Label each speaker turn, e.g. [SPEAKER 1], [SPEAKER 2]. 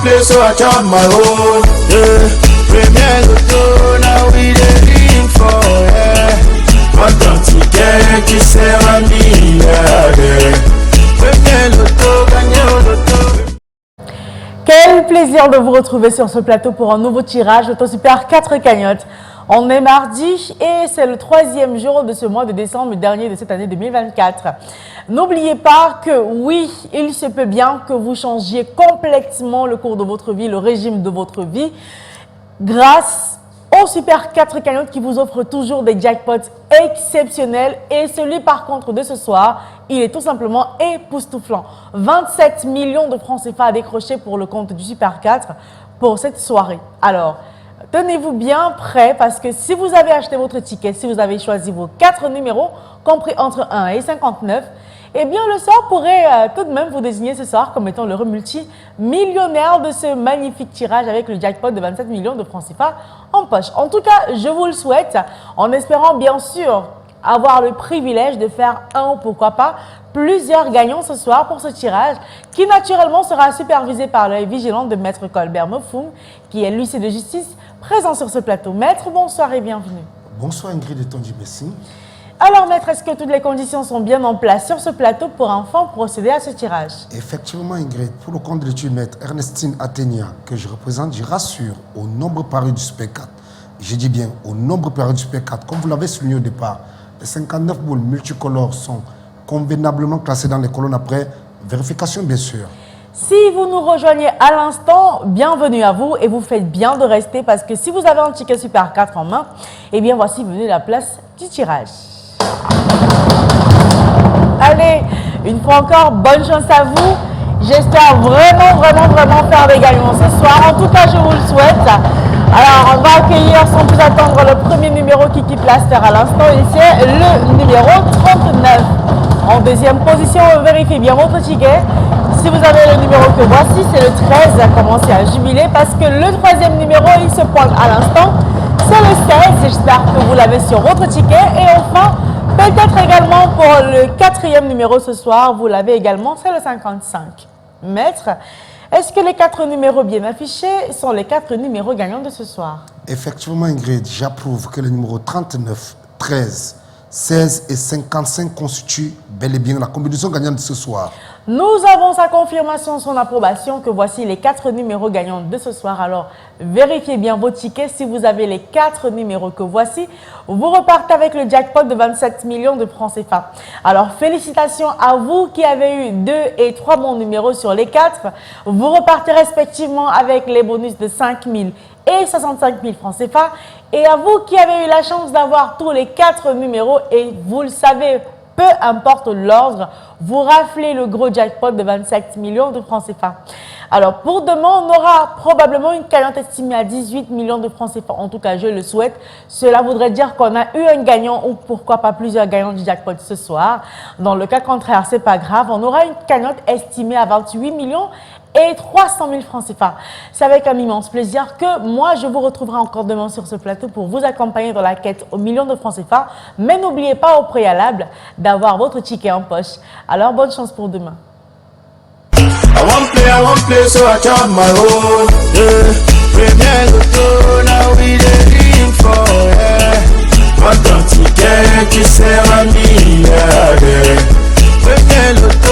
[SPEAKER 1] play, so I chop my own. Yeah. Premier Loto, now we dey for Autant ticket qui sert à milliardaire. Premier Loto, gagné au loto.
[SPEAKER 2] Quel plaisir de vous retrouver sur ce plateau pour un nouveau tirage Loto Super 4 cagnottes. On est mardi et c'est le 3e jour de ce mois de décembre dernier de cette année 2024. N'oubliez pas que oui, il se peut bien que vous changiez complètement le cours de votre vie, le régime de votre vie, grâce au Super 4 cagnottes qui vous offre toujours des jackpots exceptionnels. Et celui par contre de ce soir, il est tout simplement époustouflant. 27 millions de francs CFA à décrocher pour le compte du Super 4 pour cette soirée. Alors, tenez-vous bien prêts parce que si vous avez acheté votre ticket, si vous avez choisi vos 4 numéros, compris entre 1 et 59, eh bien le sort pourrait tout de même vous désigner ce soir comme étant l'heureux multimillionnaire de ce magnifique tirage avec le jackpot de 27 millions de francs CFA en poche. En tout cas, je vous le souhaite en espérant bien sûr avoir le privilège de faire un ou pourquoi pas plusieurs gagnants ce soir pour ce tirage qui naturellement sera supervisé par l'œil vigilant de Maître Colbert Mofoum qui est l'huissier de justice présent sur ce plateau. Maître, bonsoir et bienvenue.
[SPEAKER 3] Bonsoir Ingrid et Tondi Messi.
[SPEAKER 2] Alors Maître, est-ce que toutes les conditions sont bien en place sur ce plateau pour enfin procéder à ce tirage?
[SPEAKER 3] Effectivement Ingrid, pour le compte de l'étude Maître Ernestine Athénia que je représente, je rassure au nombre paru du Super 4. Je dis bien au nombre paru du Super 4. Comme vous l'avez souligné au départ, les 59 boules multicolores sont convenablement classées dans les colonnes après vérification bien sûr.
[SPEAKER 2] Si vous nous rejoignez à l'instant, bienvenue à vous et vous faites bien de rester parce que si vous avez un ticket Super 4 en main, eh bien voici venue la place du tirage. Allez, une fois encore, bonne chance à vous. J'espère vraiment faire des gagnants ce soir. En tout cas, je vous le souhaite. Alors, on va accueillir sans plus attendre le premier numéro qui quitte la sphère à l'instant. Et c'est le numéro 39. En deuxième position, vérifiez bien votre ticket. Si vous avez le numéro que voici, c'est le 13. Commencez à jubiler parce que le troisième numéro, il se pointe à l'instant. C'est le 16. J'espère que vous l'avez sur votre ticket. Et enfin, peut-être également pour le 4e numéro ce soir, vous l'avez également, c'est le 55. Maître, est-ce que les 4 numéros bien affichés sont les 4 numéros gagnants de ce soir? Effectivement
[SPEAKER 3] Ingrid, j'approuve que les numéros 39, 13, 16 et 55 constituent bel et bien la combinaison gagnante de ce soir.
[SPEAKER 2] Nous avons sa confirmation, son approbation que voici les 4 numéros gagnants de ce soir. Alors, vérifiez bien vos tickets. Si vous avez les 4 numéros que voici, vous repartez avec le jackpot de 27 millions de francs CFA. Alors, félicitations à vous qui avez eu 2 et 3 bons numéros sur les 4. Vous repartez respectivement avec les bonus de 5 000 et 65 000 francs CFA. Et à vous qui avez eu la chance d'avoir tous les 4 numéros et vous le savez, peu importe l'ordre, vous raflez le gros jackpot de 27 millions de francs CFA. Alors, pour demain, on aura probablement une cagnotte estimée à 18 millions de francs CFA. En tout cas, je le souhaite. Cela voudrait dire qu'on a eu un gagnant ou pourquoi pas plusieurs gagnants du jackpot ce soir. Dans le cas contraire, c'est pas grave. On aura une cagnotte estimée à 28 millions et 300 000 francs CFA. C'est avec un immense plaisir que moi, je vous retrouverai encore demain sur ce plateau pour vous accompagner dans la quête aux millions de francs CFA. Mais n'oubliez pas au préalable d'avoir votre ticket en poche. Alors, bonne chance pour demain.
[SPEAKER 1] I want play, so I chop my own. Yeah. Premier Loto, now we dey for Autant ticket qui sert à milliardaire. Premier Loto.